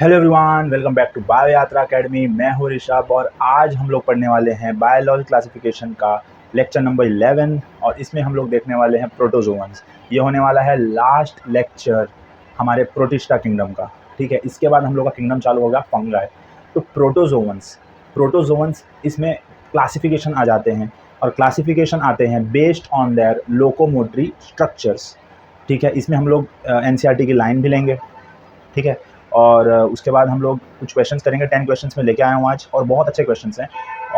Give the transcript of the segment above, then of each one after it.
Hello everyone, welcome back to bio Yatra academy. मैं हूँ ऋषभ और आज हम लोग पढ़ने वाले हैं बायोलॉजी क्लासिफिकेशन का लेक्चर नंबर 11 और इसमें हम लोग देखने वाले हैं प्रोटोजोअन्स। ये होने वाला है लास्ट लेक्चर हमारे प्रोटिस्टा किंगडम का। ठीक है, इसके बाद हम लोग का किंगडम चालू होगा फंगाई। तो प्रोटोजोअन्स इसमें क्लासिफिकेशन आ जाते हैं और क्लासिफिकेशन आते हैं based on their locomotory structures. ठीक है, इसमें हम लोग एनसीईआरटी की लाइन भी लेंगे। ठीक है, और उसके बाद हम लोग कुछ क्वेश्चंस करेंगे। 10 क्वेश्चंस में लेके आया हूँ आज और बहुत अच्छे क्वेश्चंस हैं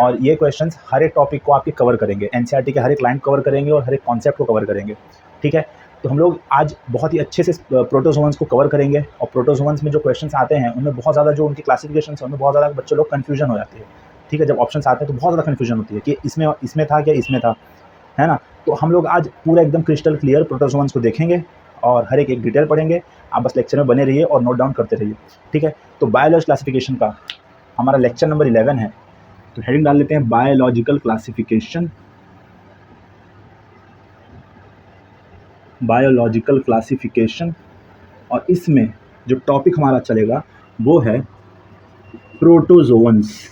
और ये क्वेश्चंस हर एक टॉपिक को आपके कवर करेंगे। एनसीईआरटी के हर एक लाइन कवर करेंगे और हर एक कॉन्सेप्ट को कवर करेंगे। ठीक है, तो हम लोग आज बहुत ही अच्छे से प्रोटोजोअन्स को कवर करेंगे और प्रोटोजोअन्स में जो क्वेश्चंस आते हैं उनमें बहुत ज़्यादा जो उनकी क्लासिफिकेशन है उनमें बहुत ज़्यादा बच्चे लोग कन्फ्यूजन हो जाती है। ठीक है, जब ऑप्शन आते हैं तो बहुत ज़्यादा कन्फ्यूजन होती है कि इसमें था क्या इसमें था, है ना। तो हम लोग आज पूरा एकदम क्रिस्टल क्लियर प्रोटोजोअन्स को देखेंगे और हर एक डिटेल पढ़ेंगे। आप बस लेक्चर में बने रहिए और नोट डाउन करते रहिए। ठीक है, तो बायोलॉजी क्लासिफिकेशन का हमारा लेक्चर नंबर 11 है। तो हेडिंग डाल लेते हैं बायोलॉजिकल क्लासिफिकेशन। बायोलॉजिकल क्लासिफिकेशन और इसमें जो टॉपिक हमारा चलेगा वो है प्रोटोजोअन्स।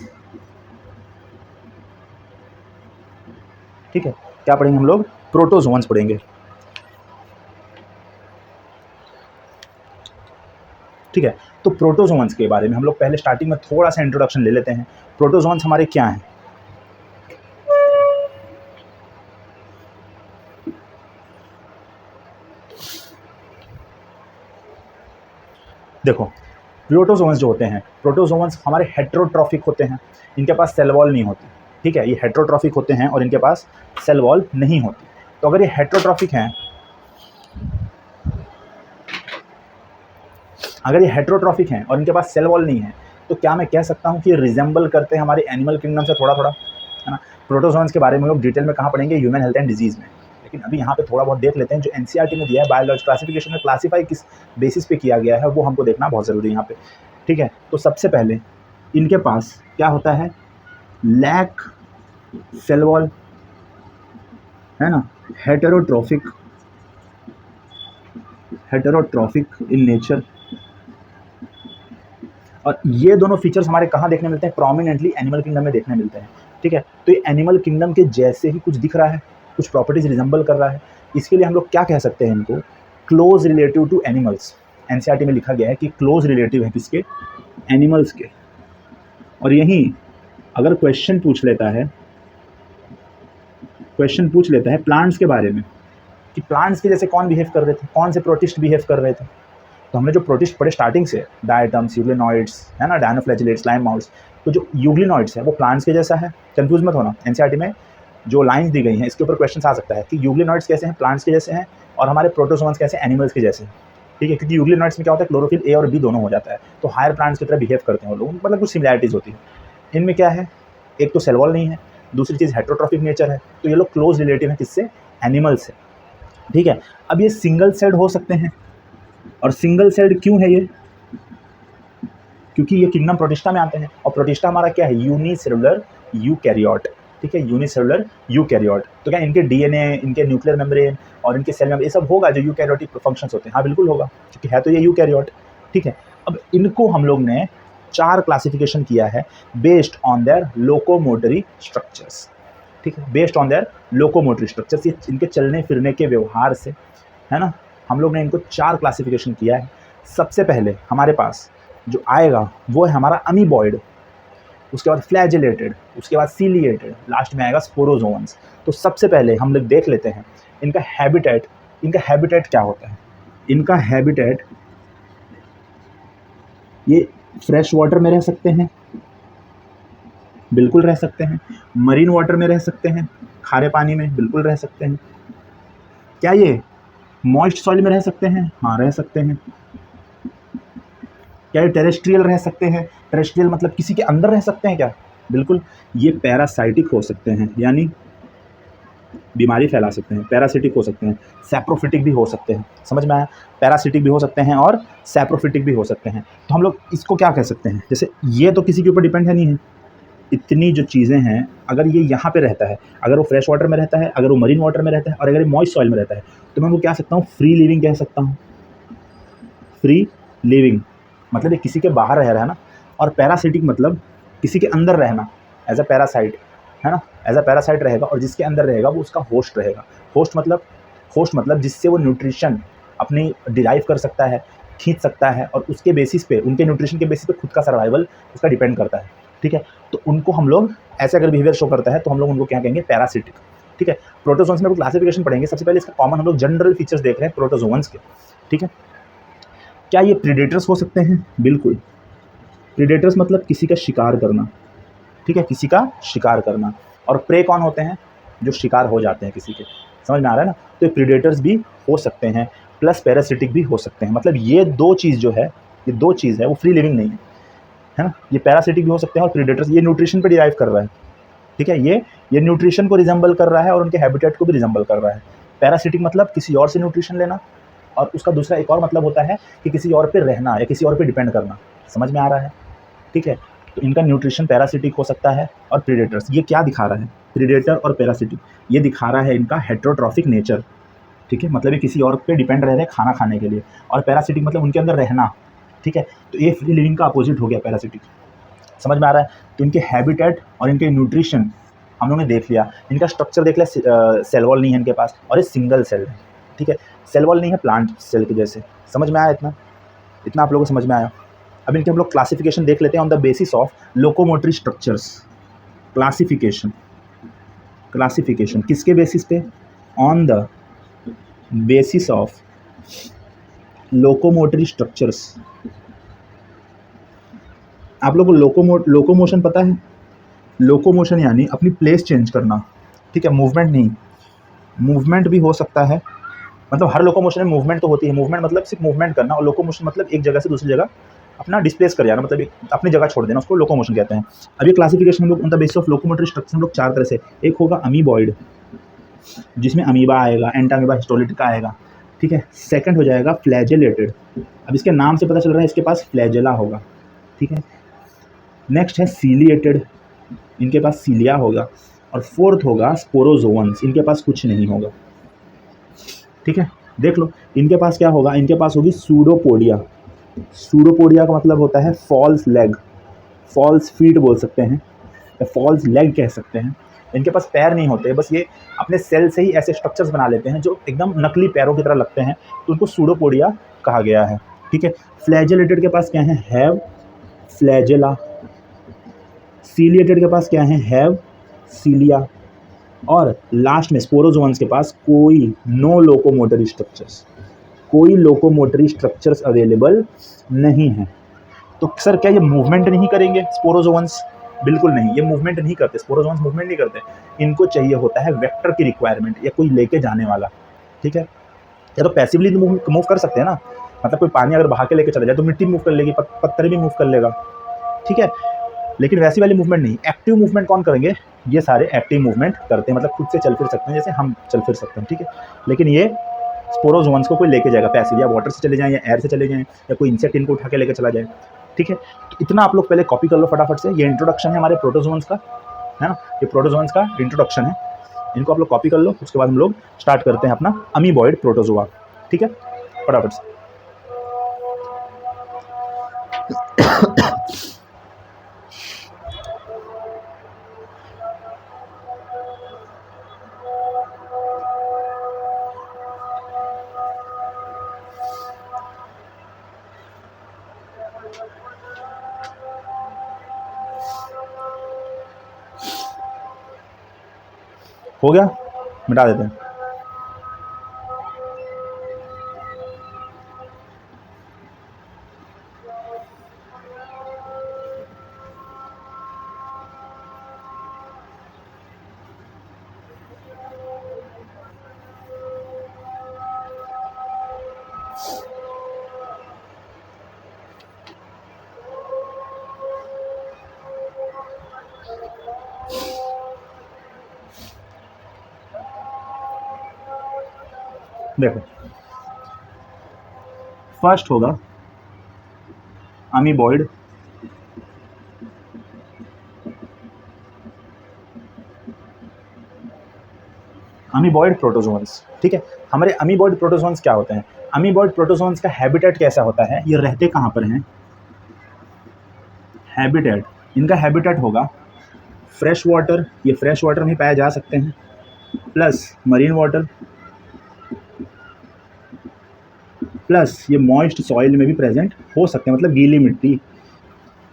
ठीक है, क्या पढ़ेंगे हम लोग? प्रोटोजोअन्स पढ़ेंगे। ठीक है, तो प्रोटोजोअन्स के बारे में हम लोग पहले स्टार्टिंग में थोड़ा सा इंट्रोडक्शन ले लेते हैं। प्रोटोजोअन्स हमारे क्या हैं? देखो, प्रोटोजोअन्स जो होते हैं, प्रोटोजोअन्स हमारे हेटेरोट्रॉफिक होते हैं। इनके पास सेल वॉल नहीं होती। ठीक है, ये हेटेरोट्रॉफिक होते हैं और इनके पास सेल वॉल नहीं होती। तो अगर ये हेटेरोट्रॉफिक हैं, और इनके पास सेल वॉल नहीं है, तो क्या मैं कह सकता हूँ कि ये रिजेंबल करते हैं हमारे एनिमल किंगडम से थोड़ा थोड़ा, है ना। प्रोटोजोअन्स के बारे में हम लोग डिटेल में कहाँ पढ़ेंगे? ह्यूमन हेल्थ एंड डिजीज़ में। लेकिन अभी यहाँ पे थोड़ा बहुत देख लेते हैं जो एनसीईआरटी ने दिया है बायोलॉजी क्लासिफिकेशन में क्लासीफाई किस बेसिस पे किया गया है वो हमको देखना बहुत ज़रूरी है यहाँ पे। ठीक है, तो सबसे पहले इनके पास क्या होता है? लैक सेल वॉल, है ना, हेटेरोट्रॉफिक इन नेचर। और ये दोनों फीचर्स हमारे कहाँ देखने मिलते हैं? प्रोमिनेंटली एनिमल किंगडम में देखने मिलते हैं। ठीक है, तो ये एनिमल किंगडम के जैसे ही कुछ दिख रहा है, कुछ प्रॉपर्टीज रिजेंबल कर रहा है। इसके लिए हम लोग क्या कह सकते हैं इनको? Close relative to animals. NCERT में लिखा गया है कि क्लोज रिलेटिव है किसके? एनिमल्स के। और यहीं अगर क्वेश्चन पूछ लेता है प्लांट्स के बारे में कि प्लांट्स के जैसे कौन बिहेव कर रहे थे, कौन से प्रोटिस्ट बिहेव कर रहे थे, तो हमने जो प्रोटिस्ट पढ़े स्टार्टिंग से, डायटम्स, यूग्लिनॉइड्स, है ना, डायनोफ्लैजिलेट्स, लाइम माउट्स। तो जो यूग्लिनॉइड्स है वो प्लांट्स के जैसा है। कंफ्यूज मत होना, एनसीईआरटी में जो लाइंस दी गई हैं इसके ऊपर क्वेश्चन आ सकता है कि यूग्लिनॉइड्स कैसे हैं? प्लांट्स के जैसे हैं। और हमारे प्रोटोजोअन्स कैसे? एनिमल्स के जैसे हैं। ठीक है, क्योंकि यूग्लिनॉइड्स में क्या होता है? क्लोरोफिल ए और बी दोनों हो जाता है, तो हायर प्लांट्स की तरह बिहेव करते हैं वो लोग, मतलब कुछ सिमिलैरिटीज़ होती है। इनमें क्या है? एक तो सेल वॉल नहीं है, दूसरी चीज़ हेटेरोट्रॉफिक नेचर है। तो ये लोग क्लोज रिलेटिव हैं किससे? एनिमल्स से। ठीक है, अब ये सिंगल सेल्ड हो सकते हैं। और सिंगल सेल्ड क्यों है ये? क्योंकि ये किंगडम प्रोटिस्टा में आते हैं और प्रोटिस्टा हमारा क्या है? Unicellular eukaryote. ठीक है, यूनिसेलुलर यूकैरियोट। तो क्या इनके डीएनए, इनके न्यूक्लियर मेम्ब्रेन और इनके सेल मेम्ब्रेन ये सब होगा जो यूकैरियोटिक फंक्शंस होते हैं? हाँ बिल्कुल होगा, क्योंकि है तो ये यूकैरियोट। ठीक है, अब इनको हम लोग ने 4 क्लासिफिकेशन किया है based on their locomotory structures. ठीक है, based on their locomotory structures, ये इनके चलने फिरने के व्यवहार से, है ना, हम लोग ने इनको 4 क्लासिफिकेशन किया है। सबसे पहले हमारे पास जो आएगा वो है हमारा अमीबॉइड, उसके बाद फ्लैजिलेटेड, उसके बाद सीलिएटेड, लास्ट में आएगा स्पोरोजोअन्स। तो सबसे पहले हम लोग देख लेते हैं इनका हैबिटेट। इनका हैबिटेट क्या होता है? इनका हैबिटेट, ये फ्रेश वाटर में रह सकते हैं, बिल्कुल रह सकते हैं। मरीन वाटर में रह सकते हैं, खारे पानी में बिल्कुल रह सकते हैं। क्या ये मॉइस्ट सॉइल में रह सकते हैं? हाँ रह सकते हैं। क्या ये टेरेस्ट्रियल रह सकते हैं? टेरेस्ट्रियल मतलब किसी के अंदर रह सकते हैं क्या? बिल्कुल। ये पैरासाइटिक हो सकते हैं, यानी बीमारी फैला सकते हैं। पैरासिटिक हो सकते हैं, सैप्रोफिटिक भी हो सकते हैं। समझ में आया? पैरासिटिक भी हो सकते हैं और सैप्रोफिटिक भी हो सकते हैं। तो हम लोग इसको क्या कह सकते हैं? जैसे ये तो किसी के ऊपर डिपेंड है नहीं है, इतनी जो चीज़ें हैं, अगर ये यहाँ पे रहता है, अगर वो फ्रेश वाटर में रहता है, अगर वो मरीन वाटर में रहता है और अगर ये मॉइस्ट सॉइल में रहता है, तो मैं उनको क्या सकता हूँ? फ्री लिविंग कह सकता हूँ। Free living. मतलब ये किसी के बाहर रह रहा है ना, और पैरासिटिक मतलब किसी के अंदर रहना, एज अ पैरासाइट, है ना, एज अ पैरासाइट रहेगा, और जिसके अंदर रहेगा वो उसका होस्ट रहेगा। होस्ट मतलब जिससे वो न्यूट्रिशन अपनी डिराइव कर सकता है, खींच सकता है, और उसके बेसिस पे, उनके न्यूट्रिशन के बेसिस पे खुद का सर्वाइवल उसका डिपेंड करता है। ठीक है, तो उनको हम लोग ऐसे अगर बिहेवियर शो करता है तो हम लोग उनको क्या कहेंगे, पैरासिटिक। ठीक है, प्रोटोजोन्स में वो क्लासिफिकेशन पढ़ेंगे। सबसे पहले इसका कॉमन हम लोग जनरल फीचर्स देख रहे हैं प्रोटोजोन्स के। ठीक है, क्या ये प्रीडेटर्स हो सकते हैं? बिल्कुल। प्रीडेटर्स मतलब किसी का शिकार करना। ठीक है, किसी का शिकार करना। और प्रे कौन होते हैं? जो शिकार हो जाते हैं किसी के। समझ में आ रहा है ना? तो ये प्रीडेटर्स भी हो सकते हैं, प्लस पैरासिटिक भी हो सकते हैं। मतलब ये दो चीज़ जो है, ये दो चीज़ है, वो फ्री लिविंग नहीं है ना। ये पैरासिटिक भी हो सकते हैं, और प्रीडेटर्स ये न्यूट्रिशन पे डिराइव कर रहा है। ठीक है, ये न्यूट्रिशन को रिजेंबल कर रहा है और उनके हैबिटेट को भी रिजेंबल कर रहा है। पैरासिटिक मतलब किसी और से न्यूट्रिशन लेना, और उसका दूसरा एक और मतलब होता है कि किसी और पे रहना या किसी और पे डिपेंड करना। समझ में आ रहा है? ठीक है, तो इनका न्यूट्रिशन पैरासिटिक हो सकता है। और प्रीडेटर्स, ये क्या दिखा रहा है? प्रीडेटर और पैरासिटिक ये दिखा रहा है इनका हेटेरोट्रॉफिक नेचर। ठीक है, मतलब ये किसी और पे डिपेंड रह रहे हैं खाना खाने के लिए। और पैरासिटिक मतलब उनके अंदर रहना। ठीक है, तो ये फ्री लिविंग का अपोजिट हो गया पैरासिटिक। समझ में आ रहा है? तो इनके हैबिटेट और इनके न्यूट्रिशन हम लोगों ने देख लिया। इनका स्ट्रक्चर देख लिया, सेल वॉल नहीं है इनके पास, और ये सिंगल सेल है। ठीक है, सेल वॉल नहीं है प्लांट सेल के जैसे। समझ में आया? इतना आप लोगों को समझ में आया? अब इनके हम लोग क्लासिफिकेशन देख लेते हैं on the basis of locomotory structures. Classification किसके बेसिस पे? On the basis of locomotory structures. आप लोगों को लोकोमोशन पता है? लोकोमोशन यानी अपनी प्लेस चेंज करना। ठीक है, मूवमेंट नहीं, मूवमेंट भी हो सकता है। मतलब हर लोकोमोशन में मूवमेंट तो होती है। मूवमेंट मतलब सिर्फ मूवमेंट करना, और लोकोमोशन मतलब एक जगह से दूसरी जगह अपना डिस्प्लेस कर जाना, मतलब अपनी जगह छोड़ देना, उसको लोकोमोशन कहते हैं। अब ये क्लासिफिकेशन हम लोग on the basis of locomotory structure हम लोग चार तरह से, एक होगा अमीबॉइड, जिसमें अमीबा आएगा, एंटामीबा, हिस्टोलिटिका आएगा। ठीक है, सेकंड हो जाएगा फ्लैजेलेटेड। अब इसके नाम से पता चल रहा है इसके पास फ्लैजेला होगा। ठीक है, नेक्स्ट है सीलिएटेड, इनके पास सीलिया होगा। और फोर्थ होगा स्पोरोजोअन्स, इनके पास कुछ नहीं होगा। ठीक है, देख लो इनके पास क्या होगा। इनके पास होगी सूडोपोडिया। सूडोपोडिया का मतलब होता है फॉल्स लेग, फॉल्स फीट बोल सकते हैं, या फॉल्स लेग कह सकते हैं। इनके पास पैर नहीं होते, बस ये अपने सेल से ही ऐसे स्ट्रक्चर्स बना लेते हैं जो एकदम नकली पैरों की तरह लगते हैं, तो उनको सूडोपोडिया कहा गया है। ठीक है, फ्लैजेलेटेड के पास क्या है? Have flagella. सीलिएटेड के पास क्या है? हैव सीलिया। और लास्ट में स्पोरोजोअन्स के पास कोई नो लोकोमोटरी स्ट्रक्चर्स, कोई लोकोमोटरी स्ट्रक्चर्स अवेलेबल नहीं है। तो सर क्या ये मूवमेंट नहीं करेंगे स्पोरोजोअन्स? बिल्कुल नहीं, ये मूवमेंट नहीं करते, स्पोरोजोअन्स मूवमेंट नहीं करते। इनको चाहिए होता है वेक्टर की रिक्वायरमेंट, या कोई लेके जाने वाला। ठीक है, या तो पैसिवली मूव कर सकते हैं ना, मतलब कोई पानी अगर बहा के लेके चला जाए तो मिट्टी मूव कर लेगी, पत्थर भी मूव कर लेगा। ठीक है, लेकिन वैसी वाली मूवमेंट नहीं। एक्टिव मूवमेंट कौन करेंगे? ये सारे एक्टिव मूवमेंट करते हैं, मतलब खुद से चल फिर सकते हैं, जैसे हम चल फिर सकते हैं। ठीक है, लेकिन ये स्पोरोजोअन्स को कोई लेके जाएगा पैसिव, या वाटर से चले जाएं, या एयर से चले जाएं, या कोई इंसेक्ट इनको उठा के लेके चला जाए। ठीक है, तो इतना आप लोग पहले कॉपी कर लो फटाफट से। ये इंट्रोडक्शन है हमारे प्रोटोजोअन्स का, है ना, ये प्रोटोजोअन्स का इंट्रोडक्शन है। इनको आप लोग कॉपी कर लो, उसके बाद हम लोग स्टार्ट करते हैं अपना अमीबॉइड प्रोटोजोआ। ठीक है, फटाफट से। हो गया, मिटा देते हैं। देखो, फर्स्ट होगा अमीबॉइड, अमीबॉइड प्रोटोजोअन्स। ठीक है, हमारे अमीबॉइड प्रोटोजोअन्स क्या होते हैं? अमीबॉइड प्रोटोजोअन्स का हैबिटेट कैसा होता है? ये रहते कहाँ पर हैं? हैबिटेट, इनका हैबिटेट होगा फ्रेश वाटर, ये फ्रेश वाटर में पाए जा सकते हैं, प्लस मरीन वाटर, प्लस ये मॉइस्ट सॉइल में भी प्रेजेंट हो सकते हैं, मतलब गीली मिट्टी,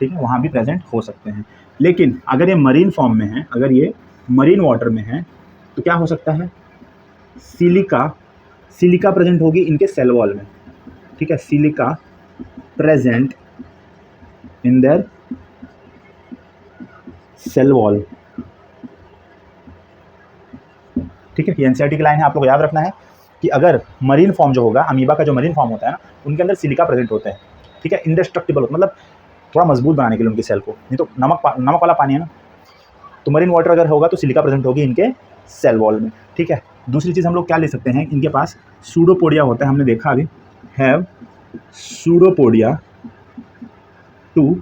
ठीक है, वहाँ भी प्रेजेंट हो सकते हैं। लेकिन अगर ये मरीन फॉर्म में है, अगर ये मरीन वाटर में है, तो क्या हो सकता है, सिलिका प्रेजेंट होगी इनके सेल वॉल में, ठीक है, silica present in their cell wall, ठीक है। ये एनसीईआरटी की लाइन है, आप लोग याद रखना है कि अगर मरीन फॉर्म जो होगा, अमीबा का जो मरीन फॉर्म होता है ना, उनके अंदर सिलिका प्रेजेंट होते हैं, ठीक है, इंडेस्ट्रक्टिबल, मतलब थोड़ा मजबूत बनाने के लिए उनके सेल को, नहीं तो नमक वाला पानी है ना, तो मरीन वाटर अगर होगा तो सिलिका प्रेजेंट होगी इनके सेल वॉल में, ठीक है। दूसरी चीज़ हम लोग क्या ले सकते हैं, इनके पास सूडोपोडिया होता है, हमने देखा अभी, have pseudopodia to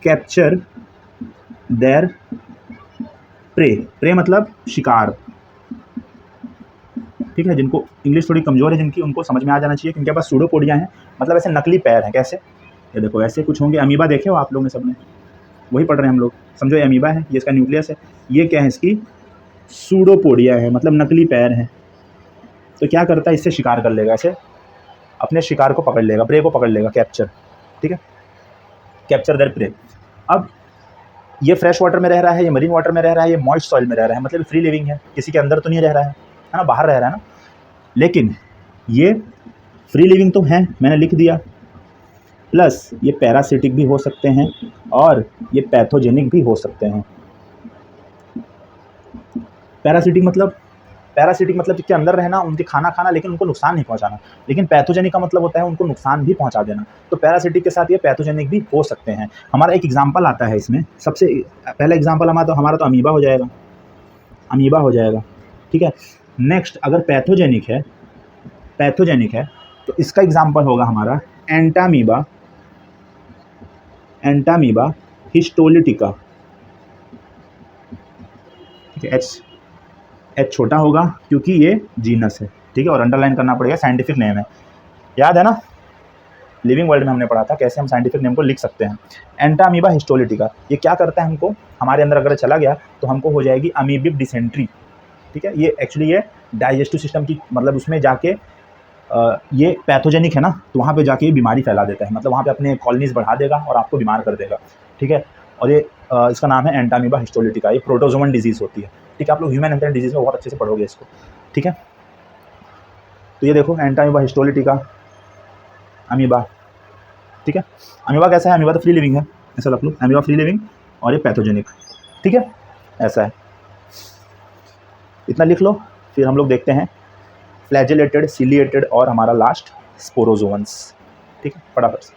capture their prey मतलब शिकार, ठीक है। जिनको इंग्लिश थोड़ी कमज़ोर है जिनकी, उनको समझ में आ जाना चाहिए कि इनके पास सूडोपोडिया है, मतलब ऐसे नकली पैर हैं। कैसे, ये देखो ऐसे कुछ होंगे, अमीबा देखे हो आप लोगों ने, सबने वही पढ़ रहे हैं हम लोग, समझो ये अमीबा है, ये इसका न्यूक्लियस है, ये क्या है, इसकी सूडोपोडिया है, मतलब नकली पैर हैं। तो क्या करता है, इससे शिकार कर लेगा, ऐसे अपने शिकार को पकड़ लेगा, प्रे को पकड़ लेगा, कैप्चर, ठीक है, कैप्चर देयर प्रे। अब ये फ्रेश वाटर में रह रहा है, ये मरीन वाटर में रह रहा है, ये मॉइस्ट सॉइल में रह रहा है, मतलब फ्री लिविंग है, किसी के अंदर तो नहीं रह रहा है ना, बाहर रह रहा है ना। लेकिन ये फ्री लिविंग तो है, मैंने लिख दिया, प्लस ये पैरासिटिक भी हो सकते हैं और ये पैथोजेनिक भी हो सकते हैं। पैरासिटिक मतलब इसके अंदर रहना, उनके खाना खाना, लेकिन उनको नुकसान नहीं पहुंचाना। लेकिन पैथोजेनिक का मतलब होता है उनको नुकसान भी पहुंचा देना। तो पैरासिटिक के साथ ये पैथोजेनिक भी हो सकते हैं। हमारा एक एग्जांपल आता है इसमें, सबसे पहला एग्जांपल हमारा तो अमीबा हो जाएगा, ठीक है। नेक्स्ट अगर पैथोजेनिक है तो इसका एग्जांपल होगा हमारा एंटामीबा हिस्टोलिटिका, ठीक है। एच छोटा होगा क्योंकि ये जीनस है, ठीक है, और अंडरलाइन करना पड़ेगा, साइंटिफिक नेम है, याद है ना, लिविंग वर्ल्ड में हमने पढ़ा था कैसे हम साइंटिफिक नेम को लिख सकते हैं। एंटामीबा हिस्टोलिटिका, ये क्या करता है, हमको हमारे अंदर अगर चला गया तो हमको हो जाएगी अमीबिक डिसेंट्री, ठीक है। ये एक्चुअली ये डाइजेस्टिव सिस्टम की, मतलब उसमें जाके ये पैथोजेनिक है ना, तो वहाँ पे जाके ये बीमारी फैला देता है, मतलब वहाँ पे अपने कॉलोनीज बढ़ा देगा और आपको बीमार कर देगा, ठीक है। और ये इसका नाम है एंटामीबा हिस्टोलिटिका, ये प्रोटोजोवन डिजीज़ होती है, ठीक है। आप लोग ह्यूमन एंथ्रेक्स डिजीज़ में बहुत अच्छे से पढ़ोगे इसको, ठीक है। तो ये देखो एंटामीबा हिस्टोलिटिका, अमीबा, ठीक है। अमीबा कैसा है, अमीबा तो फ्री लिविंग है, ऐसा रख लो, अमीबा फ्री लिविंग और ये पैथोजेनिक, ठीक है, ऐसा है, इतना लिख लो। फिर हम लोग देखते हैं फ्लैजेलेटेड, सिलिएटेड और हमारा लास्ट स्पोरोजोन्स, ठीक है, फटाफट से।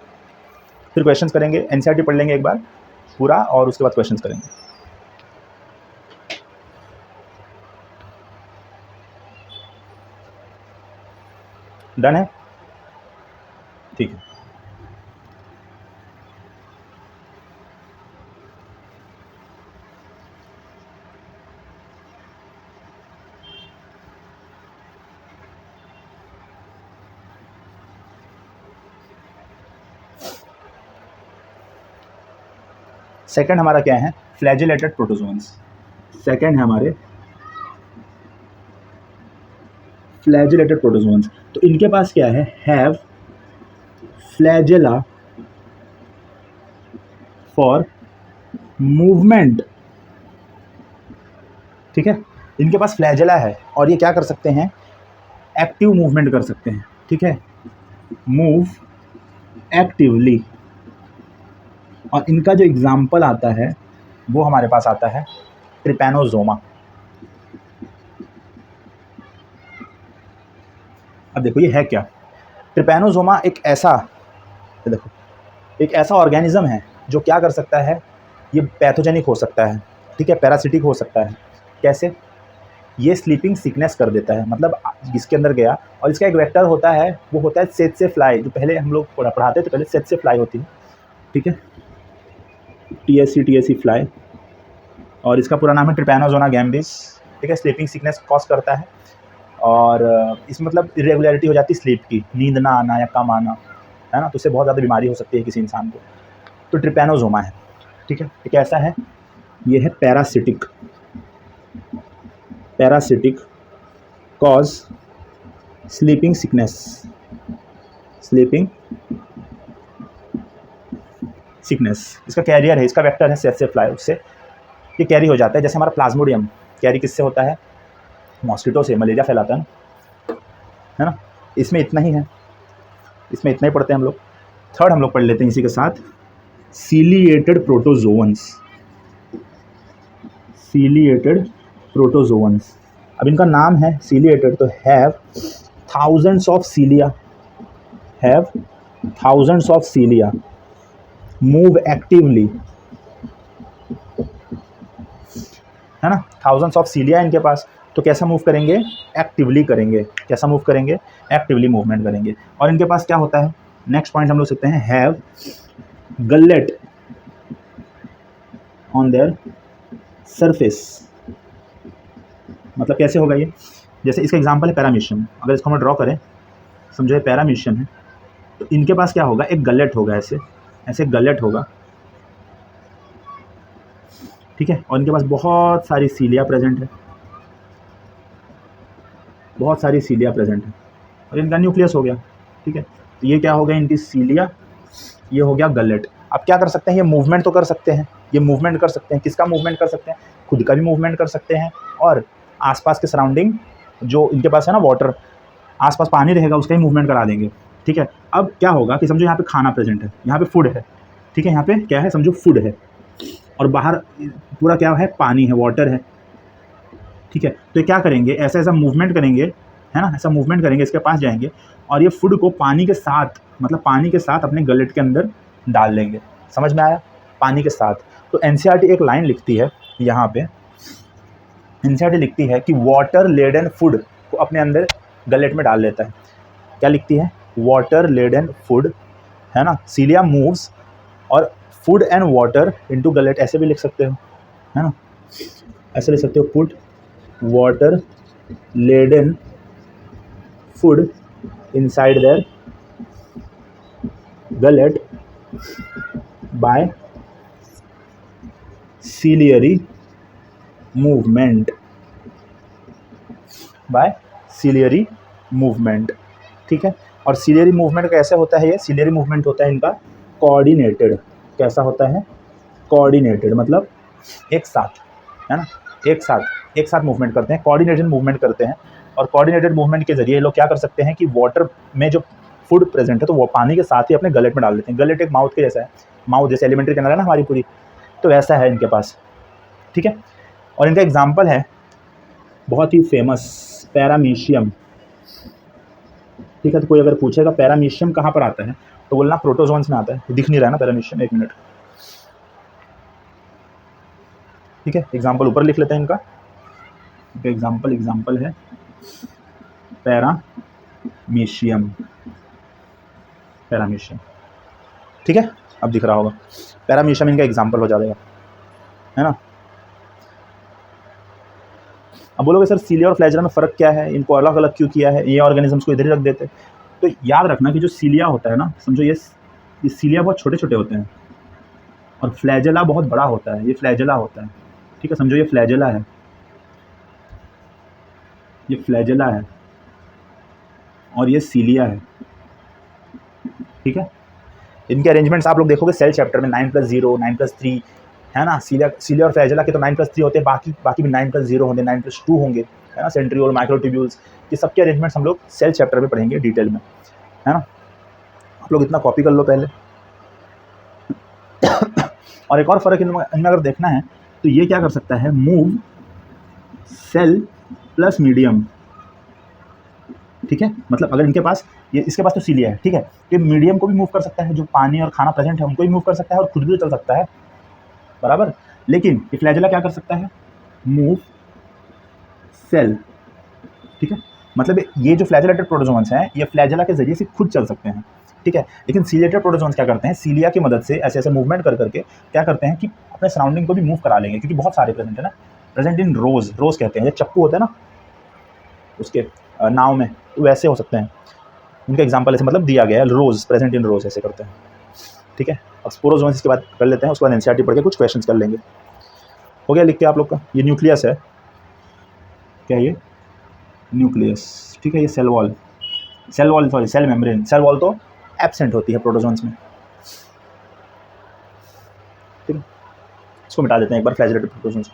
फिर क्वेश्चंस करेंगे, एनसीईआरटी पढ़ लेंगे एक बार पूरा और उसके बाद क्वेश्चंस करेंगे। डन है, ठीक है। सेकंड हमारा क्या है, फ्लैजेलेटेड प्रोटोजोन्स। सेकंड है हमारे फ्लैजेलेटेड प्रोटोजोन्स। तो इनके पास क्या है, हैव फ्लैजेला फॉर मूवमेंट, ठीक है। इनके पास फ्लैजेला है और ये क्या कर सकते हैं, एक्टिव मूवमेंट कर सकते हैं, ठीक है, मूव एक्टिवली। और इनका जो एग्जाम्पल आता है वो हमारे पास आता है ट्रिपैनोजोमा। अब देखो ये है क्या, ट्रिपैनोजोमा एक ऐसा ऑर्गेनिज्म है जो क्या कर सकता है, ये पैथोजेनिक हो सकता है, ठीक है, पैरासिटिक हो सकता है। कैसे, ये स्लीपिंग सिकनेस कर देता है, मतलब इसके अंदर गया और इसका एक वेक्टर होता है, वो होता है सेत्से फ्लाई, जो पहले हम लोग पढ़ाते थे, पहले सेत्से फ्लाई होती है, ठीक है, TSC फ्लाई, और इसका पूरा नाम है ट्रिपैनोजोना गैम्बिस, ठीक है। स्लीपिंग सिकनेस कॉज करता है और इसमें मतलब इरेगुलरिटी हो जाती है स्लीप की, नींद ना आना या कम आना, है ना, तो उससे बहुत ज़्यादा बीमारी हो सकती है किसी इंसान को। तो ट्रिपैनोसोमा है, ठीक है। ये कैसा है, ये है parasitic, parasitic cause sleeping sickness, sleeping sickness. इसका कैरियर है, इसका वेक्टर है सेसे फ्लाई, उससे ये कैरी हो जाता है। जैसे हमारा प्लाज्मोडियम कैरी किससे होता है, मॉस्किटो से, मलेरिया फैलाता है ना। इसमें इतना ही है, इसमें इतना ही पढ़ते हैं हम लोग। थर्ड हम लोग पढ़ लेते हैं इसी के साथ, सीलिएटेड प्रोटोजोअन्स, सीलिएटेड प्रोटोजोअन्स। अब इनका नाम है सीलिएटेड, तो have thousands of सीलिया, have thousands of सीलिया, move actively, है ना। थाउजेंड्स ऑफ सीलिया इनके पास, तो कैसा मूव करेंगे, एक्टिवली करेंगे। कैसा मूव करेंगे, एक्टिवली मूवमेंट करेंगे। और इनके पास क्या होता है, नेक्स्ट पॉइंट हम लोग सकते हैं, have gullet on their surface. मतलब कैसे होगा ये, जैसे इसका एग्जांपल है पैरामीशियम। अगर इसको हम ड्रॉ करें, समझो ये पैरामीशियम है, तो इनके पास क्या होगा, एक गलेट होगा, ऐसे ऐसे गलेट होगा, ठीक है। और इनके पास बहुत सारी सीलिया प्रेजेंट है, बहुत सारी सीलिया प्रेजेंट है, और इनका न्यूक्लियस हो गया, ठीक है। तो ये क्या हो गया, इनकी सीलिया, ये हो गया गलेट। अब क्या कर सकते हैं, ये मूवमेंट तो कर सकते हैं, ये मूवमेंट कर सकते हैं। किसका मूवमेंट कर सकते हैं, खुद का भी मूवमेंट कर सकते हैं, और आसपास के सराउंडिंग जो इनके पास है ना, वाटर, आसपास पानी रहेगा उसका ही मूवमेंट करा देंगे, ठीक है। अब क्या होगा कि समझो यहाँ पे खाना प्रेजेंट है, यहाँ पे फूड है, ठीक है। यहाँ पे क्या है, समझो फूड है, और बाहर पूरा क्या है, पानी है, वाटर है, ठीक है। तो क्या करेंगे, ऐसा ऐसा मूवमेंट करेंगे, है ना, ऐसा मूवमेंट करेंगे, इसके पास जाएंगे और ये फूड को पानी के साथ, मतलब पानी के साथ अपने गलेट के अंदर डाल लेंगे। समझ में आया, पानी के साथ। तो एनसीईआरटी एक लाइन लिखती है यहाँ पे, एनसीईआरटी लिखती है कि वाटर लेडन फूड को अपने अंदर गलेट में डाल लेता है। क्या लिखती है, वाटर लेडन फूड, है ना, सीलिया मूव्स, और food and water into gullet, ऐसे भी लिख सकते हो, है ना, ऐसे लिख सकते हो, put water laden food inside their gullet by ciliary movement, by ciliary movement, ठीक है। और सीलियरी मूवमेंट कैसे होता है, ये सीलियरी मूवमेंट होता है इनका कोऑर्डिनेटेड। कैसा होता है, कोऑर्डिनेटेड, मतलब एक साथ, है ना, एक साथ मूवमेंट करते हैं, कोऑर्डिनेटेड मूवमेंट करते हैं। और कोऑर्डिनेटेड मूवमेंट के जरिए लोग क्या कर सकते हैं कि वाटर में जो फूड प्रेजेंट है तो वो पानी के साथ ही अपने गलेट में डाल देते हैं। गलेट एक माउथ के जैसा है, माउथ जैसे एलिमेंट्री कैनल है ना हमारी पूरी, तो वैसा है इनके पास, ठीक है। और इनका एग्जाम्पल है बहुत ही फेमस, पैरामीशियम, ठीक है। तो कोई अगर पूछेगा पैरामीशियम कहाँ पर आता है, तो बोलना प्रोटोजोन्स में आता है। दिख नहीं रहा है ना पैरामीशियम, एक मिनट, ठीक है। एग्जाम्पल ऊपर लिख लेते हैं इनका, एग्जाम्पल है पैरामीशियम, पैरामीशियम, ठीक है। अब दिख रहा होगा, पैरामीशियम इनका एग्जाम्पल हो जाएगा, है ना। अब बोलोगे सर सीलिया और फ्लैजेला में फ़र्क क्या है, इनको अलग अलग क्यों किया है, ये ऑर्गेनिजम्स को इधर ही रख देते। तो याद रखना कि जो सीलिया होता है ना, समझो ये सीलिया बहुत छोटे छोटे होते हैं, और फ्लैजेला बहुत बड़ा होता है, ये फ्लैजेला होता है, ठीक है। समझो ये फ्लैजेला है, ये फ्लैजेला है, और ये सीलिया है, ठीक है। इनके अरेंजमेंट्स आप लोग देखोगे सेल चैप्टर में 9+0, 9+3, है ना। सीलिया और फ्लैजेला के तो 9+3 होते हैं, बाकी भी 9+0 होंगे, 9+2 होंगे, है ना। सेंट्रियोल, माइक्रोट्यूब्यूल्स, ये सबके अरेंजमेंट्स हम लोग सेल चैप्टर में पढ़ेंगे डिटेल में, है ना। आप लोग इतना कॉपी कर लो पहले। और एक और फ़र्क इनमें अगर देखना है तो ये क्या कर सकता है, मूव सेल प्लस मीडियम, ठीक है। मतलब अगर इनके पास ये, इसके पास तो सीलिया है, ठीक है, ये मीडियम को भी मूव कर सकता है, जो पानी और खाना प्रेजेंट है उनको भी मूव कर सकता है, और खुद भी चल सकता है, बराबर। लेकिन ये फ्लैजेला क्या कर सकता है, मूव सेल, ठीक है। मतलब ये जो फ्लैजेलेटेड प्रोटोजोन्स हैं, ये फ्लैजेला के जरिए से खुद चल सकते हैं, ठीक है। लेकिन सीलिएटेड प्रोटोजोन्स क्या करते हैं, सीलिया की मदद से ऐसे ऐसे मूवमेंट कर करके क्या करते हैं कि अपने सराउंडिंग को भी मूव करा लेंगे, क्योंकि बहुत सारे प्रेजेंट है ना, प्रेजेंट इन रोज, रोज कहते हैं, ये चप्पू होता है ना उसके नाव में, तो वैसे हो सकते हैं। उनका एग्जाम्पल ऐसे मतलब दिया गया है, रोज, प्रेजेंट इन रोज, ऐसे करते हैं, ठीक है। अब स्पोरोजोन्स इसके बाद कर लेते हैं, उसके बाद एनसीईआरटी पढ़ के कुछ क्वेश्चंस कर लेंगे। हो गया लिख के आप लोग का? ये न्यूक्लियस है, क्या ये न्यूक्लियस, ठीक है। ये cell wall sorry cell membrane, cell wall तो एब्सेंट होती है प्रोटोजोन्स में, ठीक है। इसको मिटा देते हैं एक बार, फ्लैजेलेटेड प्रोटोजोन्स।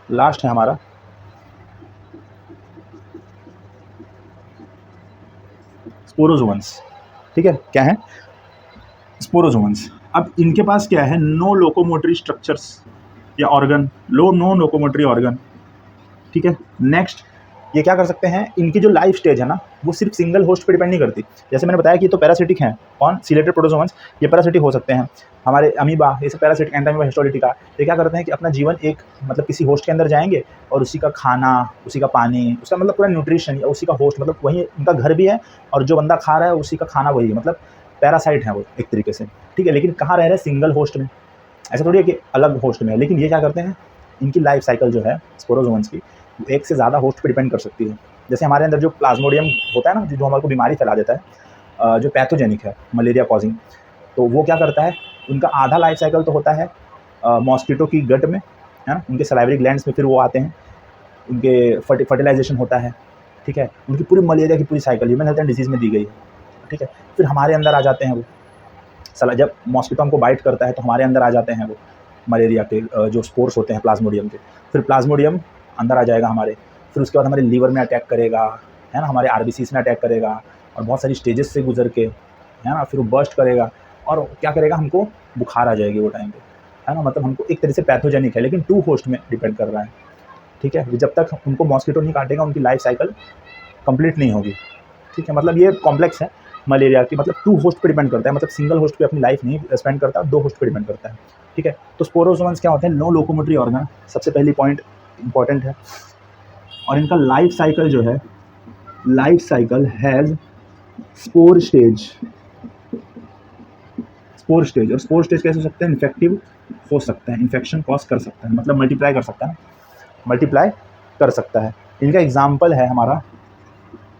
लास्ट है हमारा स्पोरोजोन्स, ठीक है। क्या है स्पोरोजोन्स? अब इनके पास क्या है, नो लोकोमोटरी स्ट्रक्चर्स या ऑर्गन, नो लोकोमोटरी ऑर्गन, ठीक है। नेक्स्ट, ये क्या कर सकते हैं, इनकी जो लाइफ स्टेज है ना वो सिर्फ सिंगल होस्ट पे डिपेंड नहीं करती। जैसे मैंने बताया कि ये तो पैरासिटिक हैं, कौन सीलेटेड प्रोटोजोन्स, ये पैरासिटिक हो सकते हैं। हमारे अमीबा, ये सब पैरासिटिक, एंटामीबा, हिस्टोलिटिका, ये क्या करते हैं कि अपना जीवन एक मतलब किसी होस्ट के अंदर जाएंगे और उसी का खाना, उसी का पानी, उसका मतलब पूरा न्यूट्रिशन या उसी का होस्ट, मतलब वही उनका घर भी है और जो बंदा खा रहा है उसी का खाना वही है, मतलब पैरासाइट है वो एक तरीके से, ठीक है। लेकिन कहाँ रह रहे हैं, सिंगल होस्ट में, ऐसा थोड़ी है कि अलग होस्ट में है। लेकिन ये क्या करते हैं, इनकी लाइफ साइकिल जो है स्पोरोजोन्स की, एक से ज़्यादा होस्ट पर डिपेंड कर सकती है। जैसे हमारे अंदर जो प्लाज्मोडियम होता है ना, जो हमारे को बीमारी फैला देता है, जो पैथोजेनिक है, मलेरिया कॉजिंग, तो वो क्या करता है, उनका आधा लाइफ साइकिल तो होता है मॉस्किटो की गट में, है ना, उनके सलाइवरी ग्लैंड्स में, फिर वो आते हैं, उनके फर्टिलाइजेशन होता है, ठीक है। उनकी पूरी मलेरिया की पूरी cycle human health and disease में दी गई है, ठीक है। फिर हमारे अंदर आ जाते हैं वो जब मॉस्किटो हमको बाइट करता है तो हमारे अंदर आ जाते हैं वो मलेरिया के जो स्पोर्स होते हैं प्लाज्मोडियम के। फिर प्लाज्मोडियम अंदर आ जाएगा हमारे, फिर उसके बाद हमारे लीवर में अटैक करेगा, है ना, हमारे आरबीसीज में अटैक करेगा और बहुत सारी स्टेजेस से गुजर के, है ना, फिर वो बर्स्ट करेगा और क्या करेगा, हमको बुखार आ जाएगी वो टाइम पे, है ना। मतलब हमको एक तरह से पैथोजेनिक है, लेकिन 2 होस्ट में डिपेंड कर रहा है, ठीक है। जब तक उनको मॉस्किटो नहीं काटेगा उनकी लाइफ साइकिल कंप्लीट नहीं होगी, ठीक है। मतलब ये कॉम्प्लेक्स है मलेरिया की, मतलब 2 होस्ट पे डिपेंड करता है, मतलब सिंगल होस्ट पे अपनी लाइफ नहीं स्पेंड करता, 2 होस्ट पे डिपेंड करता है, ठीक है। तो स्पोरोजोन्स क्या होते हैं, नो लोकोमोटरी ऑर्गन, सबसे पहली पॉइंट इंपॉर्टेंट है। और इनका लाइफ साइकिल जो है, life cycle has spore stage, और स्पोर स्टेज कैसे हो सकते हैं, इन्फेक्टिव हो सकते हैं, इन्फेक्शन कॉज कर सकता है, मतलब मल्टीप्लाई कर सकता है ना, मल्टीप्लाई कर सकता है। इनका एग्जाम्पल है हमारा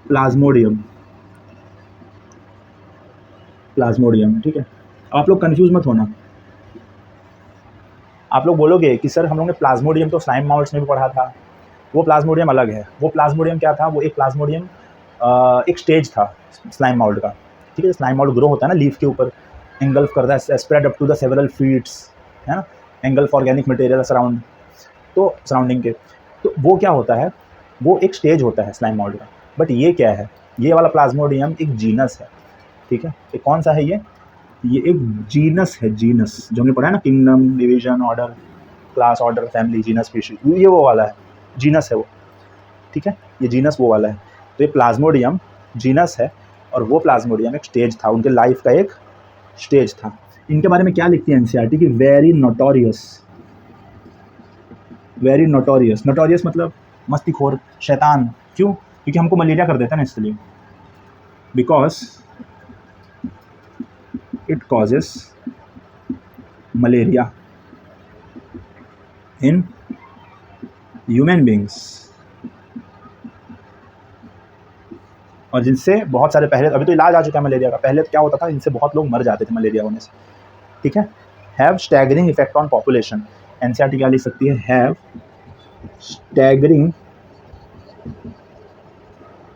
प्लाज्मोडियम, ठीक है। अब आप लोग कंफ्यूज मत होना, आप लोग बोलोगे कि सर हम लोग ने प्लाज्मोडियम तो स्लाइम माउल्ट्स में भी पढ़ा था, वो प्लाज्मोडियम अलग है। वो प्लाज्मोडियम क्या था, वो एक प्लाज्मोडियम एक स्टेज था स्लाइम माउल्ट का, ठीक है। स्लाइम माउल्ट ग्रो होता है ना लीफ के ऊपर, एंगल्फ करता है, spread up to the several feets, है ना, एंगल्फ ऑर्गेनिक मटेरियल सराउंडिंग के। तो वो क्या होता है, वो एक स्टेज होता है स्लाइम माउल्ट का। बट ये क्या है, ये वाला प्लाज्मोडियम एक जीनस है, ठीक है। ये कौन सा है, ये एक जीनस है, जीनस जो हमने पढ़ा है ना, kingdom, division, order, class, order, family, genus, species, ये वो वाला है, जीनस है वो, ठीक है। ये जीनस वो वाला है। तो ये प्लाज्मोडियम जीनस है और वो प्लाज्मोडियम एक स्टेज था, उनके लाइफ का एक स्टेज था। इनके बारे में क्या लिखती है एनसीईआरटी की, वेरी नोटोरियस मतलब मस्तीखोर, शैतान। क्यों? क्योंकि हमको मलेरिया कर देता है ना, इसलिए, because it causes malaria in human beings, और जिनसे बहुत सारे पहले, अभी तो इलाज आ चुका है मलेरिया का, पहले तो क्या होता था, इनसे बहुत लोग मर जाते थे मलेरिया होने से, ठीक है। Have staggering effect on population, NCERT क्या लिख सकती है, have staggering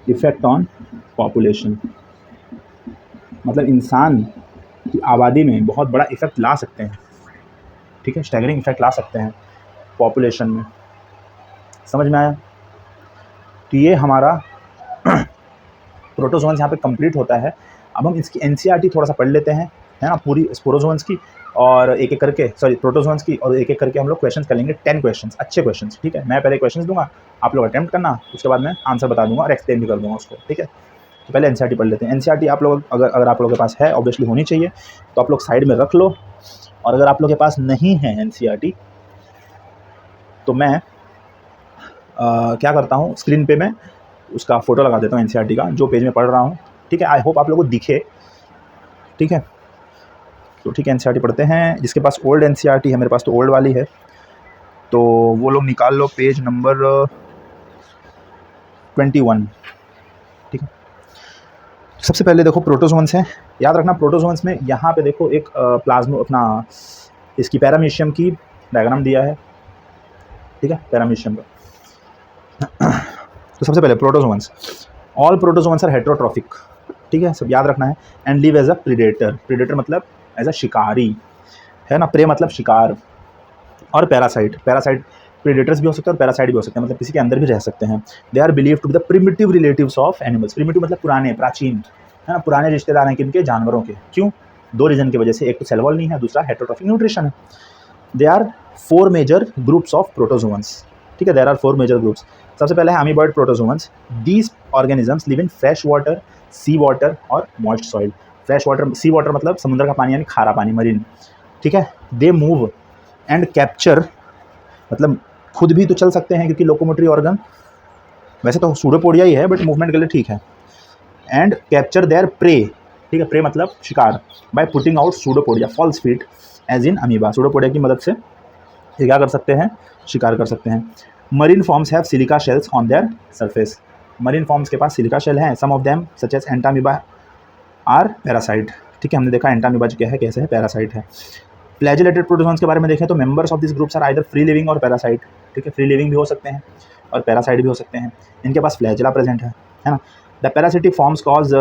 effect on population, मतलब इंसान की आबादी में बहुत बड़ा इफेक्ट ला सकते हैं, ठीक है। स्टैगरिंग इफेक्ट ला सकते हैं पॉपुलेशन में, समझ में आया। तो ये हमारा प्रोटोजोन्स यहाँ पे कंप्लीट होता है। अब हम इसकी एनसीईआरटी थोड़ा सा पढ़ लेते हैं, है ना, पूरी स्पोरोजोन्स की, और एक एक करके, सॉरी प्रोटोजोन्स की, और एक एक करके हम लोग क्वेश्चंस करेंगे, 10 क्वेश्चंस, अच्छे क्वेश्चंस, ठीक है। मैं पहले क्वेश्चंस दूंगा, आप लोग अटेम्प्ट करना, उसके बाद मैं आंसर बता दूंगा और एक्सप्लेन भी कर दूंगा उसको, ठीक है। तो पहले एनसीईआरटी पढ़ लेते हैं। एनसीईआरटी आप लोग अगर आप लोगों के पास है, ऑब्वियसली होनी चाहिए, तो आप लोग साइड में रख लो। और अगर आप लोग के पास नहीं है एनसीईआरटी, तो मैं क्या करता हूँ, स्क्रीन पे मैं उसका फ़ोटो लगा देता हूँ एनसीईआरटी का, जो पेज में पढ़ रहा हूँ, ठीक है। आई होप आप लोगों को दिखे, ठीक है। तो ठीक है, एनसीईआरटी पढ़ते हैं। जिसके पास ओल्ड एनसीईआरटी है, मेरे पास तो ओल्ड वाली है, तो वो लोग निकाल लो पेज नंबर 21। ठीक है, सबसे पहले देखो प्रोटोजोन्स हैं। याद रखना प्रोटोजोन्स में यहाँ पे देखो एक प्लाज्मा अपना इसकी पैरामीशियम की डायग्राम दिया है। ठीक है, पैरामीशियम का। तो सबसे पहले protozoans, all protozoans are heterotrophic. ठीक है, सब याद रखना है। And live as a predator, predator मतलब एज अ शिकारी, है ना, प्रे मतलब शिकार। और पैरासाइट, पैरासाइट प्रीडेटर्स भी हो सकते हैं और पैरासाइट भी हो सकते हैं, मतलब किसी के अंदर भी रह सकते हैं। They are believe to be the primitive relatives of animals. Primitive मतलब पुराने, प्राचीन, है ना, पुराने रिश्तेदार हैं किनके, जानवरों के। क्यों? दो रीजन की वजह से, एक तो सेल वॉल नहीं है, दूसरा हेटेरोट्रॉफिक न्यूट्रिशन है। They are 4 major groups of protozoans. ठीक है, देयर आर 4 मेजर ग्रुप्स। सबसे पहले है amoeboid protozoans. These organisms live in fresh water, sea water और moist soil. Fresh water, sea water मतलब समुद्र का पानी यानी खारा पानी, मरीन। ठीक है, दे मूव एंड कैप्चर, मतलब खुद भी तो चल सकते हैं क्योंकि लोकोमोटरी ऑर्गन, वैसे तो सूडोपोडिया ही है बट मूवमेंट के लिए ठीक है। एंड कैप्चर देयर प्रे, ठीक है, प्रे मतलब शिकार, by putting out pseudopodia false feet as in amoeba. Pseudopodia की मदद से ये क्या कर सकते हैं, शिकार कर सकते हैं। Marine forms have silica shells on their surface. Marine forms के पास सिलिका शेल हैं। Some of them such as Entamoeba are parasite. ठीक है, हमने देखा एंटामीबा जो क्या है, कैसे है, पैरासाइट है। फ्लैजिलेटेड प्रोटोजोन्स के बारे में देखें तो members of this groups are either free living और पैरासाइट। ठीक है, फ्री लिविंग भी हो सकते हैं और पैरासाइट भी हो सकते हैं। इनके पास फ्लैजिला प्रेजेंट है ना। The parasitic forms cause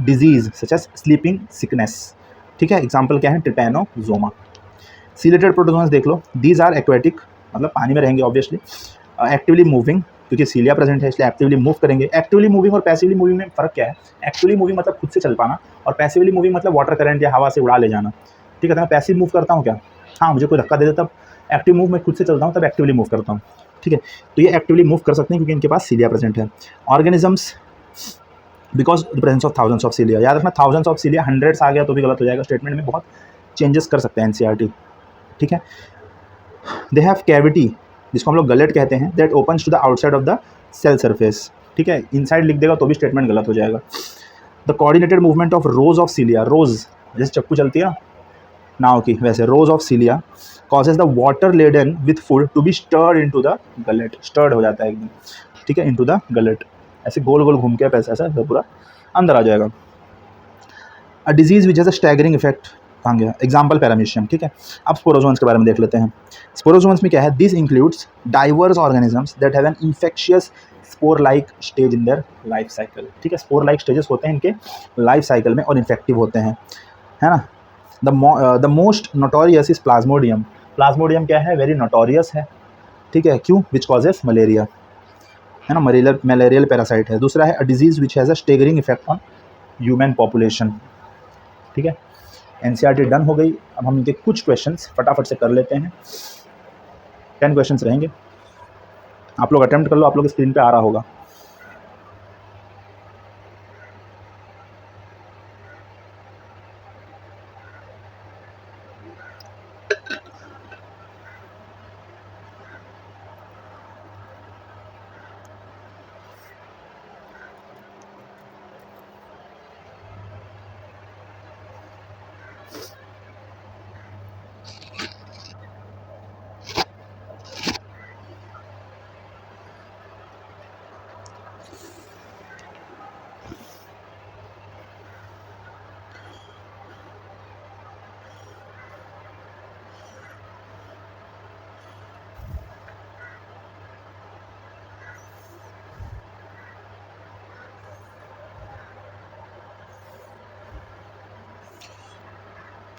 disease such as sleeping sickness. ठीक है, एग्जाम्पल क्या है, ट्रिपैनोजोमा। सीलेटेड प्रोटोजोन्स देख लो, दीज आर एक्वेटिक, मतलब पानी में रहेंगे ऑब्वियसली। एक्टिवली मूविंग, क्योंकि सीलिया प्रेजेंट है इसलिए एक्टिवली मूव करेंगे। एक्टिवली मूविंग और पैसिवली मूविंग में फ़र्क क्या है? एक्टिवली मूविंग मतलब खुद से चल पाना और पैसिवली मूविंग मतलब वाटर करंट या हवा से उड़ा ले जाना। ठीक है, तो मैं पैसिव मूव करता हूँ क्या, हाँ मुझे कोई धक्का दे दे तब। एक्टिव मूव में खुद से चलता हूँ तब एक्टिवली मूव करता हूँ। ठीक है, तो ये एक्टिवली मूव कर सकते हैं क्योंकि इनके पास सीलिया प्रेजेंट है। Organisms because the presence of thousands of सीलिया। याद रखना थाउजेंड्स ऑफ सीलिया, हंड्रेड्स आ गया तो भी गलत हो जाएगा, स्टेटमेंट में बहुत चेंजेस कर सकते हैं एनसीईआरटी। ठीक है, दे हैव कैविटी, जिसको हम लोग गलेट कहते हैं, that opens to the outside of the cell surface. ठीक है, इनसाइड लिख देगा तो भी स्टेटमेंट गलत हो जाएगा। The coordinated movement of rows of cilia, rows जैसे चक्कू चलती है नाव की, वैसे rows of cilia causes the water laden with food to be stirred into the gullet. Stirred हो जाता है एकदम, ठीक है, इनटू द गलेट, ऐसे गोल गोल घूम के पैसा ऐसा पूरा अंदर आ जाएगा। A disease which has a staggering effect, कहाँ गया, एग्जाम्पल पैरामीशियम। ठीक है, अब स्पोरोजोन्स के बारे में देख लेते हैं। स्पोरोजोन्स में क्या है, this includes diverse organisms that have an infectious spore like stage in their life cycle. ठीक है, स्पोर लाइक स्टेजेस होते हैं इनके लाइफ साइकिल में और इन्फेक्टिव होते हैं, है ना। The most notorious is Plasmodium. Plasmodium क्या है, वेरी नोटोरियस है। ठीक है, क्यों, विच कॉजेस मलेरिया, है ना, मलेरियल पैरासाइट है। दूसरा है a disease which has a staggering effect on human population. ठीक है, एनसीईआरटी डन हो गई। अब हम इनके कुछ क्वेश्चंस फटाफट से कर लेते हैं। 10 क्वेश्चंस रहेंगे, आप लोग अटेम्प्ट कर लो, आप लोग स्क्रीन पे आ रहा होगा।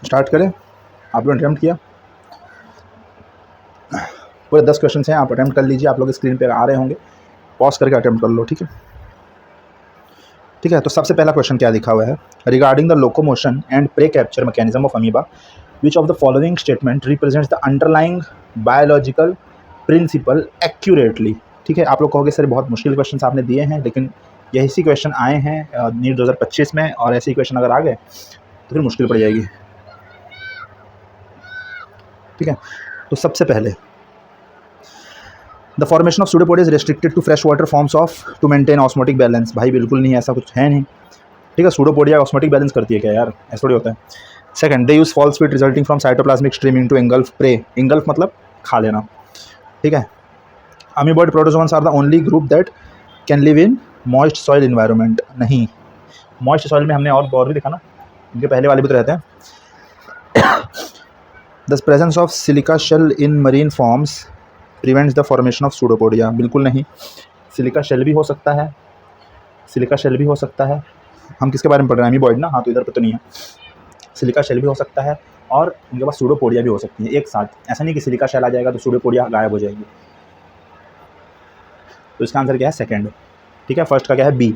स्टार्ट करें, आप लोग अटेम्प्ट किया, पूरे 10 क्वेश्चन हैं, आप अटेम्प्ट कर लीजिए। आप लोग स्क्रीन पे आ रहे होंगे, पॉज करके अटेम्प्ट कर लो। ठीक है, ठीक है, तो सबसे पहला क्वेश्चन क्या लिखा हुआ है, regarding the locomotion and prey capture mechanism of amoeba which of the following statement represents the underlying biological principle accurately. ठीक है, आप लोग कहोगे सर बहुत मुश्किल क्वेश्चन आपने दिए हैं, लेकिन यही सी क्वेश्चन आए हैं नीट 2025 में, और ऐसे ही क्वेश्चन अगर आ गए तो फिर मुश्किल पड़ जाएगी। ठीक है, तो सबसे पहले the formation of pseudopodia is restricted to fresh water forms of to maintain osmotic balance. भाई बिल्कुल नहीं, ऐसा कुछ है नहीं। ठीक है, सूडोपोडिया ऑस्मोटिक बैलेंस करती है क्या यार, ऐसा थोड़ी होता है। Second, they use false feet resulting from cytoplasmic stream into engulf prey. Engulf मतलब खा लेना। ठीक है। Amoeboid protozoans are the only group that can live in moist soil environment. नहीं, मॉइस्ट सॉइल में हमने और भी देखा ना, इनके पहले वाले भी तो रहते हैं। The presence of silica shell in marine forms prevents the formation of pseudopodia. बिल्कुल नहीं, सिलिका शेल भी हो सकता है, सिलिका शेल भी हो सकता है। हम किसके बारे में पढ़ रहे हैं, अमीबॉइड ना, हाँ, तो इधर पे तो नहीं है। सिलिका शेल भी हो सकता है और उनके पास सूडोपोडिया भी हो सकती है एक साथ। ऐसा नहीं कि सिलिका शेल आ जाएगा तो सूडोपोडिया गायब हो जाएगी। तो इसका आंसर क्या है, सेकंड। ठीक है, फर्स्ट का क्या है, बी,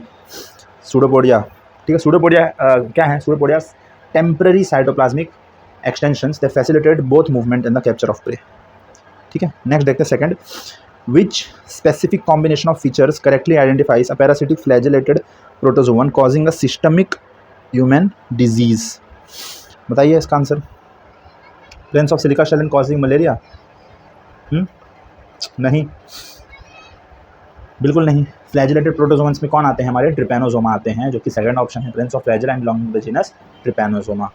सूडोपोडिया। ठीक है, सूडोपोडिया क्या है, pseudopodia temporary cytoplasmic extensions that facilitate both movement in the capture of prey. ठीक है, नेक्स्ट देखते हैं second. Which specific combination of features correctly identifies a parasitic flagellated protozoan causing a systemic human disease. बताइए इसका answer. Presence of silica shell in causing malaria? नहीं, बिल्कुल नहीं। Flagellated protozoans में कौन आते हैं, हमारे ट्रिपैनोसोमा आते हैं, जो कि सेकंड ऑप्शन है, presence of flagella and belonging to the genus trypanosoma.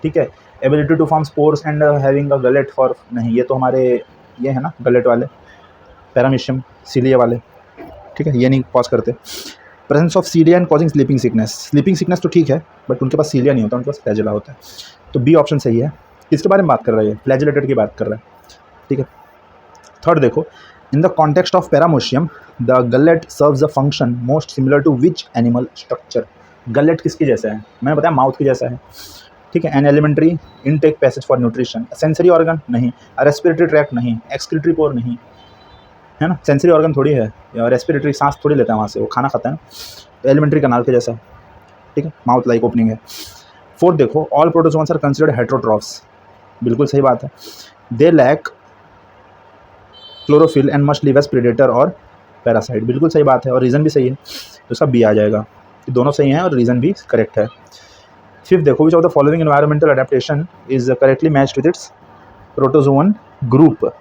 ठीक है, ability to form spores and having a gullet for, नहीं, ये तो हमारे ये है ना गलेट वाले, पैरामीशियम सीलिया वाले। ठीक है, ये नहीं पॉज करते। Presence of cilia and causing sleeping sickness, sleeping sickness तो ठीक है, बट उनके पास सीलिया नहीं होता, उनके पास फ्लैजिला होता है। तो बी ऑप्शन सही है। किसके बारे में बात कर रहा है, फ्लैजिलेटेड की बात कर रहा है। ठीक है, थर्ड देखो, in the context of paramecium the gullet serves a function most similar to which animal structure. Gullet किसकी जैसा है, मैंने बताया माउथ की जैसा है। ठीक है, an alimentary intake passage for nutrition, sensory organ नहीं, रेस्पिरेटरी ट्रैक्ट नहीं, एक्सक्रीटरी पोर नहीं, है ना, सेंसरी ऑर्गन थोड़ी है, रेस्पिरेटरी सांस थोड़ी लेता है वहाँ से, वो खाना खाता है ना। एलिमेंट्री कनाल के जैसा। ठीक है, माउथ लाइक ओपनिंग है। फोर्थ देखो, all protozoans are considered heterotrophs. बिल्कुल सही बात है। They lack chlorophyll and must live as predator और पैरासाइट। बिल्कुल सही बात है और रीज़न भी सही है, तो सब बी आ जाएगा। दोनों सही हैं और रीज़न भी करेक्ट है। फिफ्थ देखो, which of the following environmental adaptation is correctly matched with its protozoan group.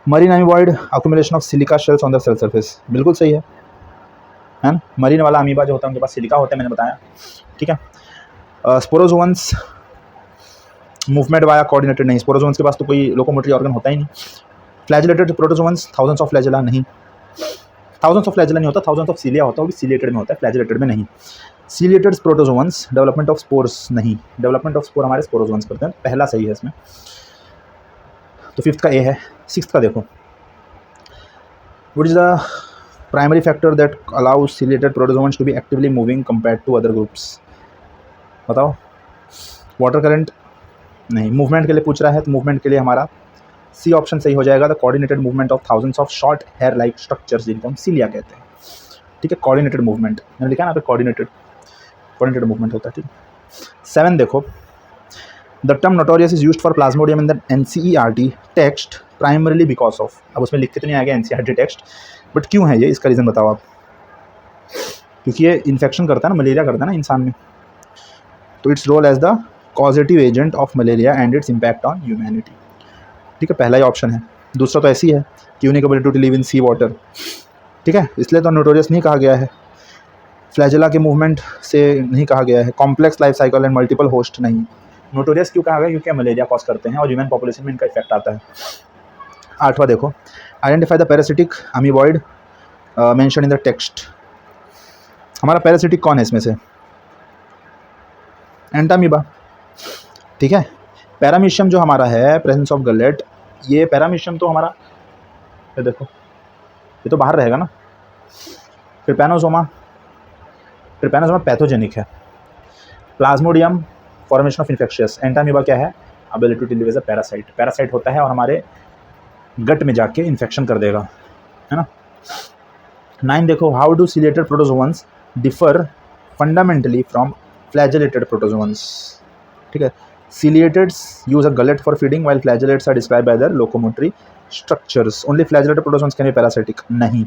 Marine amoeboid accumulation of silica shells on the cell surface. बिल्कुल सही है ना, मरीन वाला अमीबा जो होता है उनके पास सिलिका होता है, मैंने बताया। ठीक है, स्पोरोजोन्स मूवमेंट वाया कोऑर्डिनेटेड नहीं, स्पोरोजोन्स के पास तो कोई लोकोमोटरी ऑर्गन होता ही नहीं। Flagellated protozoans thousands of flagella नहीं, थाउजेंड्स ऑफ फ्लैजिला नहीं होता, थाउजेंड्स ऑफ सीलिया होता है, वो भी सीलिएटेड में होता है, फ्लैजिलेटेड में नहीं। Ciliated protozoans development of spores नहीं, डेवलपमेंट ऑफ स्पोर हमारे स्पोरोजोन्स करते हैं, पहला सही है इसमें, तो फिफ्थ का ए है। सिक्स्थ का देखो, what is the primary factor that allows ciliated protozoans to be actively moving compared to other groups. बताओ। वाटर करंट नहीं, मूवमेंट के लिए पूछ रहा है तो मूवमेंट के लिए हमारा सी ऑप्शन सही हो जाएगा, the coordinated movement of thousands of short hair like structures, जिनको हम सीलिया कहते हैं। ठीक है, कोऑर्डिनेटेड मूवमेंट मैंने लिखा ना पे, कोऑर्डिनेटेड मूवमेंट होता है। ठीक है, 7 देखो, the term notorious is used for Plasmodium in the NCERT text primarily because of. अब उसमें लिख के तो नहीं आ गया एनसीईआरटी टेक्स्ट, बट क्यों है ये, इसका रीज़न बताओ आप। क्योंकि ये इन्फेक्शन करता है ना, मलेरिया करता है ना इंसान में, तो its role as the causative agent of malaria and its impact on humanity. ठीक है, पहला ही ऑप्शन है। दूसरा तो ऐसी है कि unique ability to live in sea water. ठीक है, इसलिए तो नोटोरियस नहीं कहा गया है। फ्लैजिला के मूवमेंट से नहीं कहा गया है। Complex life cycle and multiple host नहीं। नोटोरियस क्यों कहा गया, क्योंकि मलेरिया कॉज करते हैं और ह्यूमन पॉपुलेशन में इनका इफेक्ट आता है। 8वां देखो, identify the parasitic amoeboid mention in the text. हमारा पैरासिटिक कौन है इसमें से, एंटामीबा। ठीक है, पैरामीशियम जो हमारा है, प्रेजेंस ऑफ गलेट, ये पैरामीशियम तो हमारा, ये देखो ये तो बाहर रहेगा ना। ट्रिपैनोसोमा पैथोजेनिक है। Plasmodium formation of infectious. Entamoeba क्या है, ability to live as a parasite होता है और हमारे गट में जाके इन्फेक्शन कर देगा, है ना। 9 देखो, how do ciliated protozoans differ fundamentally from flagellated protozoans. ठीक है, ciliates use a gullet for feeding while flagellates are described by their locomotory structures. Only flagellated protozoans can be parasitic. नहीं,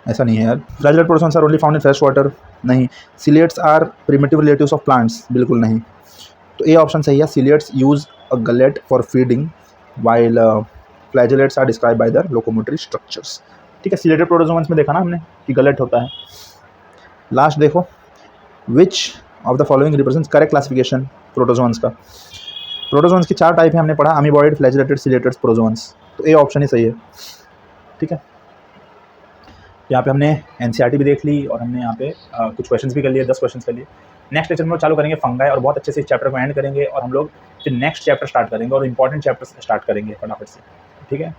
ऐसा नहीं है यार। flagellated protozoans are only found in fresh water. नहीं। ciliates are primitive relatives of plants. बिल्कुल नहीं। तो A option सही है, ciliates use a gullet for feeding while flagellates are described by their locomotory structures. ठीक है, ciliated protozoans में देखा ना हमने कि गलेट होता है। लास्ट देखो, which of the following represents correct classification protozoans का। प्रोटोजोन्स की 4 टाइप है हमने पढ़ा, अमीबॉइड, फ्लैजेलेटेड, सिलेटेड, प्रोटोजोन्स। तो ए ऑप्शन ही सही है, ठीक है। यहाँ पे हमने एनसीईआरटी भी देख ली और हमने यहाँ पे कुछ क्वेश्चंस भी कर लिए, 10 क्वेश्चंस कर लिए। नेक्स्ट लेक्चर में चालू करेंगे फंगाई और बहुत अच्छे से इस चैप्टर को एंड करेंगे और हम लोग फिर नेक्स्ट चैप्टर स्टार्ट करेंगे और इंपॉर्टेंट चैप्टर स्टार्ट करेंगे फटाफट से, ठीक है।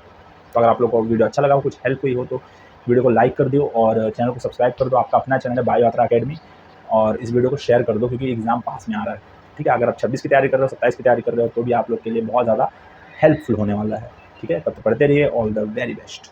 तो अगर आप लोग को वीडियो अच्छा लगा हो, कुछ हेल्प हुई हो तो वीडियो को लाइक कर दो और चैनल को सब्सक्राइब कर दो। आपका अपना चैनल है बायो यात्रा अकेडमी, और इस वीडियो को शेयर कर दो क्योंकि एग्जाम पास में आ रहा है, ठीक है। अगर आप 26 की तैयारी कर रहे हो, 27 की तैयारी कर रहे हो तो भी आप लोग के लिए बहुत ज़्यादा हेल्पफुल होने वाला है, ठीक है। तब तो पढ़ते रहिए, ऑल द वेरी बेस्ट।